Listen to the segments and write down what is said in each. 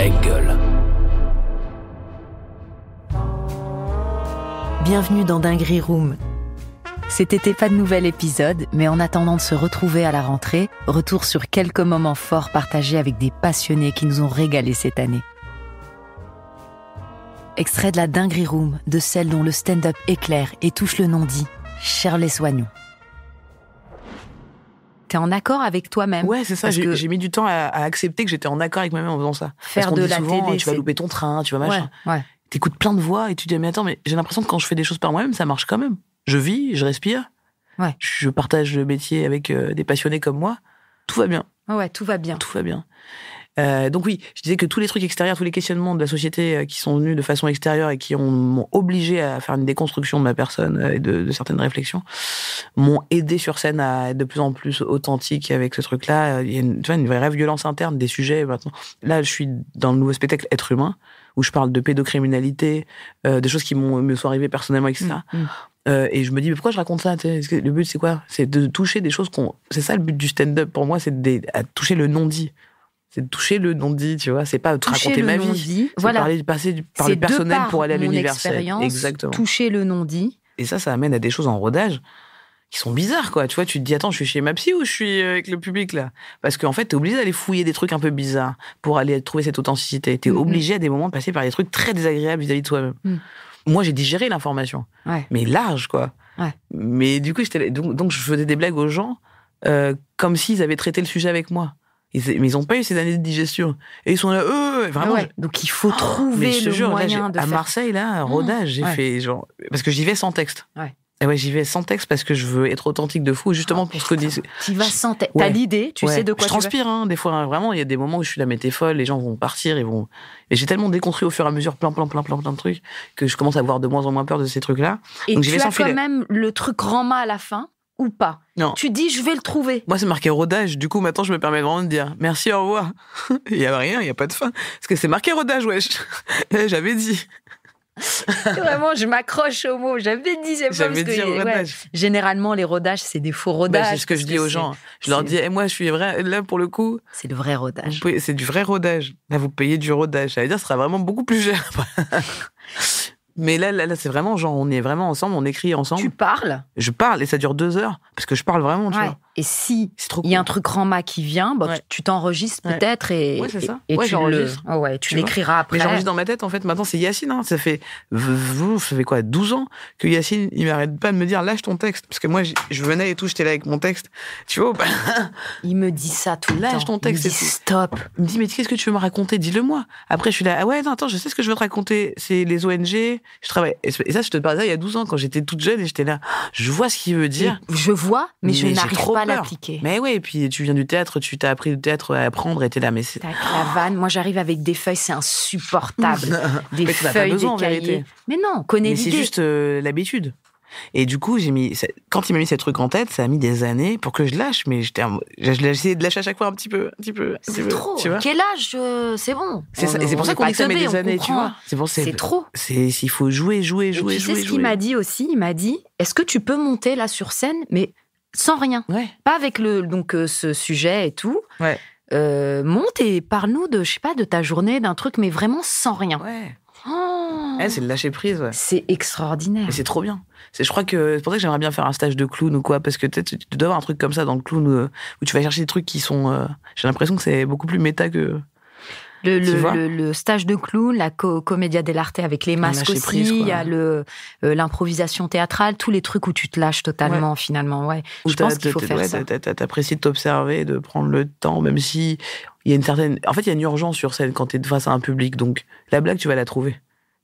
Engel. Bienvenue dans Dinguerie Room. Cet été, pas de nouvel épisode, mais en attendant de se retrouver à la rentrée, retour sur quelques moments forts partagés avec des passionnés qui nous ont régalés cette année. Extrait de la Dinguerie Room, de celle dont le stand-up éclaire et touche le non-dit, Shirley Soignon. T'es en accord avec toi-même? Ouais, c'est ça. J'ai mis du temps à accepter que j'étais en accord avec moi-même en faisant ça. Faire parce qu'on de dit la souvent, télé, tu vas louper ton train, tu vas machin. Ouais. T'écoutes plein de voix et tu te dis, mais attends, mais j'ai l'impression que quand je fais des choses par moi-même, ça marche quand même. Je vis, je respire. Ouais. Je partage le métier avec des passionnés comme moi. Tout va bien. Ouais, tout va bien. Tout va bien. Donc oui, je disais que tous les trucs extérieurs, tous les questionnements de la société qui sont venus de façon extérieure et qui m'ont obligé à faire une déconstruction de ma personne et de certaines réflexions, m'ont aidé sur scène à être de plus en plus authentique avec ce truc-là. Il y a une vraie violence interne des sujets maintenant. Là, je suis dans le nouveau spectacle Être humain, où je parle de pédocriminalité, des choses qui me sont arrivées personnellement, etc. Et je me dis, mais pourquoi je raconte ça? Le but, c'est quoi? C'est de toucher des choses c'est ça le but du stand-up pour moi, c'est de toucher le non-dit. C'est de toucher le non-dit, tu vois. C'est pas de raconter ma vie. C'est voilà. Passer par le personnel pour aller à l'universel. Exactement. Toucher le non-dit. Et ça amène à des choses en rodage qui sont bizarres, quoi. Tu vois, tu te dis, attends, je suis chez ma psy ou je suis avec le public, là? Parce qu'en fait, t'es obligé d'aller fouiller des trucs un peu bizarres pour aller trouver cette authenticité. T'es obligé à des moments de passer par des trucs très désagréables vis-à-vis de toi-même. Moi, j'ai digéré l'information. Ouais. Mais large, quoi. Ouais. Mais du coup, donc je faisais des blagues aux gens comme s'ils avaient traité le sujet avec moi. Mais ils n'ont pas eu ces années de digestion. Et ils sont là, vraiment. Ouais. Donc il faut trouver le moyen de faire. À Marseille, là, rodage, j'ai fait genre. Parce que j'y vais sans texte. Ouais. Et ouais, j'y vais sans texte parce que je veux être authentique de fou, justement pour ce que disent. Tu vas sans texte. T'as l'idée, tu sais de quoi je transpire, des fois, vraiment. Il y a des moments où je suis là, mais t'es folle, les gens vont partir, Et j'ai tellement déconstruit au fur et à mesure plein de trucs que je commence à avoir de moins en moins peur de ces trucs-là. Et donc, tu as quand même le truc grand mât à la fin? Ou pas? Non. Tu dis, je vais le trouver. Moi, c'est marqué rodage. Du coup, maintenant, je me permets vraiment de dire merci, au revoir. Il y a rien, il y a pas de fin. Parce que c'est marqué rodage, wesh. J'avais dit. Vraiment, je m'accroche au mot. J'avais dit, c'est pas J'avais dit rodage. Généralement, les rodages, c'est des faux rodages. C'est ce que je dis aux gens. Je leur dis, moi, je suis vrai. Là, pour le coup. C'est le vrai rodage. C'est du vrai rodage. Là, vous payez du rodage. Ça veut dire, ce sera vraiment beaucoup plus cher. Mais là, c'est vraiment genre, on est vraiment ensemble, on écrit ensemble. Tu parles? Je parle et ça dure 2 heures parce que je parle vraiment, tu vois. Et si il y a un truc en ma qui vient, tu t'enregistres peut-être et c'est ça. Et tu l'écriras après. Mais j'enregistre dans ma tête en fait. Maintenant, c'est Yacine. Ça fait quoi, 12 ans que Yacine, il m'arrête pas de me dire lâche ton texte parce que moi, je venais et tout, j'étais là avec mon texte. Tu vois? Il me dit ça tout le temps. Lâche ton texte. Il me dit stop. Il me dit mais qu'est-ce que tu veux me raconter? Dis-le-moi. Après, je suis là. Ah ouais, non, attends, je sais ce que je veux te raconter. C'est les ONG. Je travaille. Et ça, je te parlais ça il y a 12 ans quand j'étais toute jeune et j'étais là. Je vois ce qu'il veut dire. Je vois, mais je n'arrive pas à l'appliquer. Mais ouais, et puis tu viens du théâtre, tu t'as appris le théâtre à apprendre et t'es là. Mais c'est. Avec la vanne. Moi, j'arrive avec des feuilles, c'est insupportable. Des mais feuilles, besoin, des cahiers. Vérité. Mais non, connais l'idée. C'est juste l'habitude. Et du coup, quand il m'a mis ces trucs en tête, ça a mis des années pour que je lâche, mais j'ai essayé de lâcher à chaque fois un petit peu. C'est trop. Tu vois. Quel âge? C'est bon. C'est ça. Et c'est pour ça qu'on dit que ça met des années, tu vois. C'est trop. Il faut jouer. Tu sais ce qu'il m'a dit aussi? Il m'a dit, est-ce que tu peux monter là sur scène, mais sans rien? Ouais. Pas avec ce sujet et tout. Ouais. Monte et parle-nous de, je sais pas, de ta journée, d'un truc, mais vraiment sans rien. Ouais. C'est le lâcher prise, ouais. C'est extraordinaire. Et c'est trop bien. Je crois que c'est pour ça que j'aimerais bien faire un stage de clown ou quoi, parce que peut-être tu dois avoir un truc comme ça dans le clown où tu vas chercher des trucs qui sont. J'ai l'impression que c'est beaucoup plus méta que. Le stage de clown, la commedia dell'arte avec les masques aussi, prise, il y a l'improvisation théâtrale, tous les trucs où tu te lâches totalement finalement. Ouais. Je pense qu'il faut faire ça. T'apprécies de t'observer, de prendre le temps, même si il y a une certaine. En fait, il y a une urgence sur scène quand t'es face à un public, donc la blague, tu vas la trouver.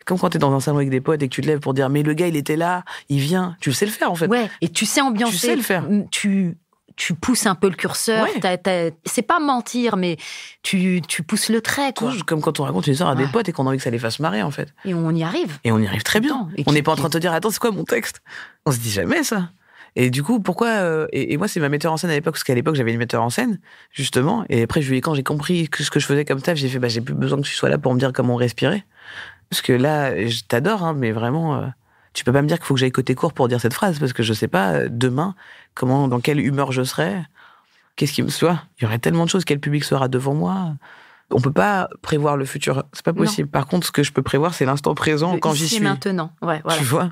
Comme quand t'es dans un salon avec des potes et que tu te lèves pour dire mais le gars il était là, il vient, tu sais le faire en fait. Ouais, et tu sais ambiancer. Tu sais le faire. Tu pousses un peu le curseur. Ouais. C'est pas mentir, mais tu pousses le trait, quoi. Comme quand on raconte une histoire à des potes et qu'on a envie que ça les fasse marrer, en fait. Et on y arrive. Et on y arrive très bien. On n'est pas en train de te dire attends c'est quoi mon texte. On se dit jamais ça. Et du coup, pourquoi et moi, c'est ma metteur en scène à l'époque, parce qu'à l'époque, j'avais une metteur en scène, justement. Et après, quand j'ai compris ce que je faisais comme taf, j'ai fait, j'ai plus besoin que tu sois là pour me dire comment respirer. Parce que là, je t'adore, mais vraiment, tu peux pas me dire qu'il faut que j'aille côté court pour dire cette phrase, parce que je sais pas, demain, dans quelle humeur je serai, qu'est-ce qui me soit. Il y aurait tellement de choses, quel public sera devant moi. On peut pas prévoir le futur, c'est pas possible. Non. Par contre, ce que je peux prévoir, c'est l'instant présent quand j'y suis. Maintenant, ouais, voilà. Tu vois.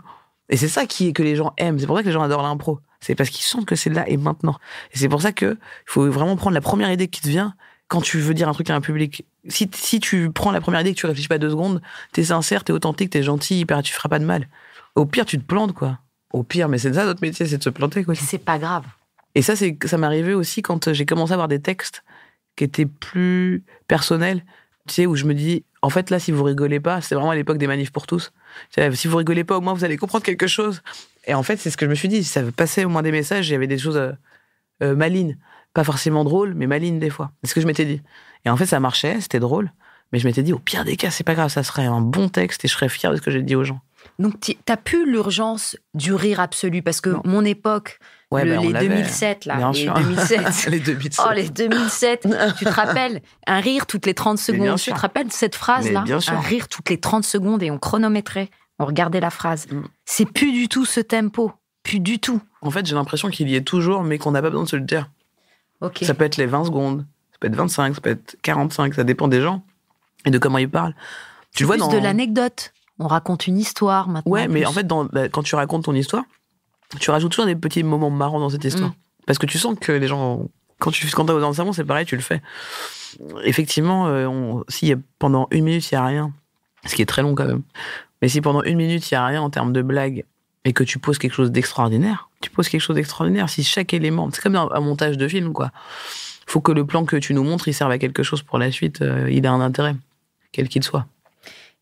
Et c'est ça que les gens aiment. C'est pour ça que les gens adorent l'impro. C'est parce qu'ils sentent que c'est là et maintenant. Et c'est pour ça que il faut vraiment prendre la première idée qui te vient quand tu veux dire un truc à un public. Si tu prends la première idée, que tu réfléchis pas 2 secondes, t'es sincère, t'es authentique, t'es gentil, tu feras pas de mal. Au pire, tu te plantes, quoi. Au pire, mais c'est ça notre métier, c'est de se planter, quoi. C'est pas grave. Et ça m'est arrivé aussi quand j'ai commencé à avoir des textes qui étaient plus personnels. Tu sais, où je me dis, en fait, là, si vous rigolez pas, c'est vraiment à l'époque des manifs pour tous. Si vous rigolez pas, au moins, vous allez comprendre quelque chose. Et en fait, c'est ce que je me suis dit. Ça passait au moins des messages, il y avait des choses malines. Pas forcément drôles, mais malines des fois. C'est ce que je m'étais dit. Et en fait, ça marchait, c'était drôle. Mais je m'étais dit, au pire des cas, c'est pas grave, ça serait un bon texte et je serais fier de ce que j'ai dit aux gens. Donc, t'as plus l'urgence du rire absolu, parce que mon époque, les 2007, là, les 2007. Les 2007. Oh, les 2007. Tu te rappelles, un rire toutes les 30 secondes. Tu te rappelles cette phrase-là? Un rire toutes les 30 secondes et on chronométrait. On regardait la phrase. C'est plus du tout ce tempo. Plus du tout. En fait, j'ai l'impression qu'il y est toujours, mais qu'on n'a pas besoin de se le dire. Okay. Ça peut être les 20 secondes, ça peut être 25, ça peut être 45, ça dépend des gens et de comment ils parlent. Tu vois, de l'anecdote. On raconte une histoire maintenant. Ouais, mais en fait, quand tu racontes ton histoire, tu rajoutes toujours des petits moments marrants dans cette histoire. Parce que tu sens que les gens, quand t'es dans le salon, c'est pareil, tu le fais. Effectivement, si pendant 1 minute, il n'y a rien, ce qui est très long quand même, mais si pendant 1 minute, il n'y a rien en termes de blague et que tu poses quelque chose d'extraordinaire, si chaque élément, c'est comme un montage de film, quoi. Faut que le plan que tu nous montres, il serve à quelque chose pour la suite, il a un intérêt, quel qu'il soit.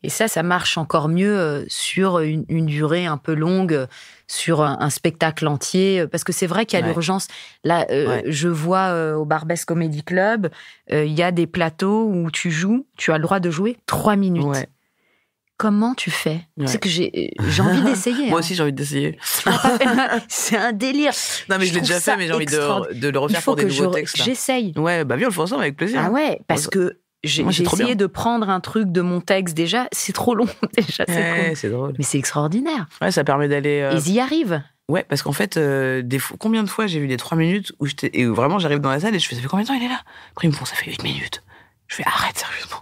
Et ça marche encore mieux sur une durée un peu longue, sur un spectacle entier, parce que c'est vrai qu'il y a l'urgence. Là, je vois au Barbès Comedy Club, il y a des plateaux où tu as le droit de jouer 3 minutes. Ouais. Comment tu fais? C'est que j'ai envie d'essayer. Moi aussi, j'ai envie d'essayer. C'est un délire. Non, mais je l'ai déjà fait, mais j'ai envie de le refaire pour des nouveaux textes. J'essaye. Ouais, viens, on le fait ensemble avec plaisir. Ah ouais, parce que j'ai essayé de prendre un truc de mon texte déjà. C'est trop long déjà. C'est drôle. Mais c'est extraordinaire. Ouais, ça permet d'aller. Ils y arrivent. Ouais, parce qu'en fait, combien de fois j'ai vu des 3 minutes et où vraiment j'arrive dans la salle et je fais, ça fait combien de temps il est là? Après, ils me font, ça fait 8 minutes. Je fais, arrête, sérieusement.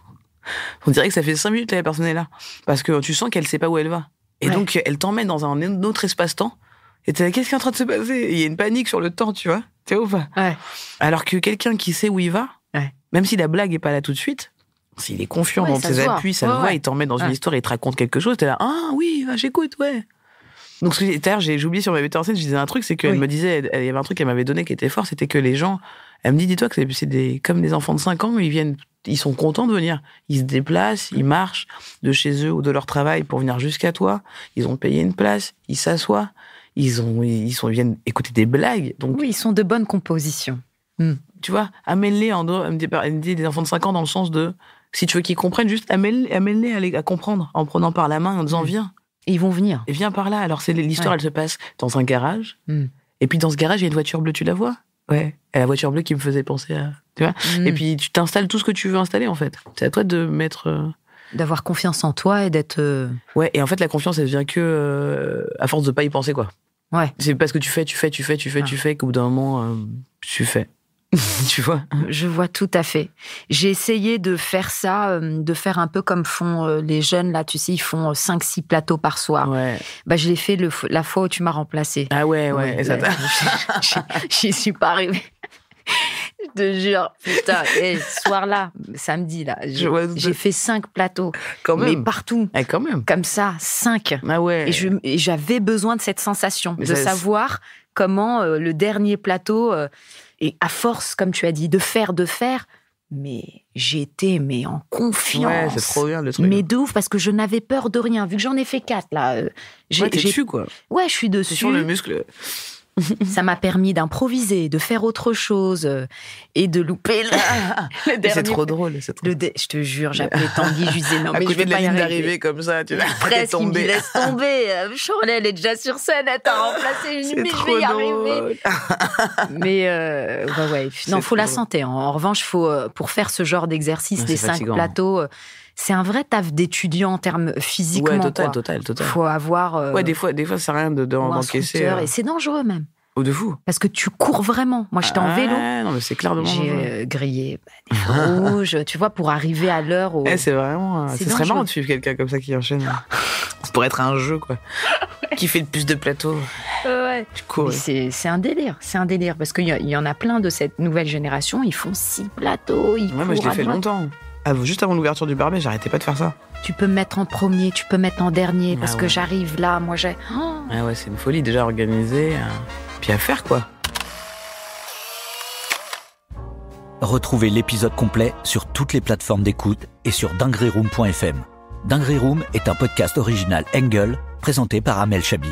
On dirait que ça fait 5 minutes que la personne est là. Parce que tu sens qu'elle sait pas où elle va. Et donc, elle t'emmène dans un autre espace-temps. Et t'es là, qu'est-ce qui est en train de se passer? Et il y a une panique sur le temps, tu vois. T'es où pas? Alors que quelqu'un qui sait où il va, même si la blague est pas là tout de suite, s'il est confiant dans ses appuis, ça le voit, il t'emmène dans une histoire, il te raconte quelque chose, t'es là, ah oui, j'écoute, ouais. Donc, d'ailleurs, j'ai oublié sur ma metteur en scène, je disais un truc, c'est qu'elle me disait, il y avait un truc qu'elle m'avait donné qui était fort, c'était que les gens, elle me dit, dis-toi que c'est comme des enfants de 5 ans, ils sont contents de venir. Ils se déplacent, ils marchent de chez eux ou de leur travail pour venir jusqu'à toi. Ils ont payé une place, ils s'assoient, ils viennent écouter des blagues. Donc, oui, ils sont de bonne composition. Tu vois, amène-les, elle me dit des enfants de 5 ans dans le sens de, si tu veux qu'ils comprennent, juste amène-les à comprendre en prenant par la main et en disant, viens. Et ils vont venir. Et viens par là. Alors, l'histoire, elle se passe dans un garage. Et puis, dans ce garage, il y a une voiture bleue, tu la vois? Ouais. Et la voiture bleue qui me faisait penser à... Tu vois? Et puis, tu t'installes tout ce que tu veux installer, en fait. C'est à toi de mettre... D'avoir confiance en toi et d'être... Ouais, et en fait, la confiance, elle vient que à force de pas y penser, quoi. Ouais. C'est parce que tu fais qu'au bout d'un moment, tu fais. Tu vois? Je vois tout à fait. J'ai essayé de faire ça, de faire un peu comme font les jeunes, là, tu sais, ils font 5-6 plateaux par soir. Ouais. Je l'ai fait la fois où tu m'as remplacé. Ah ouais. Et ça j'y suis pas arrivée. Je te jure, putain, ce soir-là, samedi, là, j'ai fait 5 plateaux. Quand même. Mais partout. Quand même. Comme ça, 5. Ah ouais. Et j'avais besoin de cette sensation, savoir comment le dernier plateau... Et à force, comme tu as dit, de faire, mais j'étais en confiance. Ouais, c'est trop bien le truc. Mais de ouf, parce que je n'avais peur de rien. Vu que j'en ai fait 4, là. T'es dessus, quoi. Ouais, je suis dessus. C'est sur le muscle. Ça m'a permis d'improviser, de faire autre chose et de louper le dernier. C'est trop drôle. Je te jure, j'appelais Tanguy, je lui disais non, mais je vais pas y arriver. D'arriver comme ça, tu vas presque, il me dit laisse tomber. Shirley, elle est déjà sur scène, elle t'a remplacé une minute, je vais y arriver. Mais ouais. Non, faut la santé. En revanche, faut pour faire ce genre d'exercice, des 5 plateaux. C'est un vrai taf d'étudiant en termes physiquement. Ouais, total. Faut avoir... Ouais, des fois, c'est rien de d'encaisser. Et c'est dangereux, même. Oh, de fou. Parce que tu cours vraiment. Moi, j'étais en vélo. Non, mais c'est clair de J'ai grillé des feux rouges, tu vois, pour arriver à l'heure où... c'est vraiment... Ce serait marrant de suivre quelqu'un comme ça qui enchaîne. Ça pourrait être un jeu, quoi. Qui fait le plus de plateaux. Ouais. Tu cours. C'est un délire. C'est un délire. Parce qu'il y en a plein de cette nouvelle génération. Ils font 6 plateaux. Moi, je l'ai fait longtemps. Juste avant l'ouverture du Barbet, j'arrêtais pas de faire ça. Tu peux me mettre en premier, tu peux me mettre en dernier. Parce que j'arrive là, moi j'ai... c'est une folie déjà organisée. Puis à faire, quoi. Retrouvez l'épisode complet sur toutes les plateformes d'écoute et sur dingueryroom.fm. Dinguery Room est un podcast original Engel, présenté par Amel Chabi.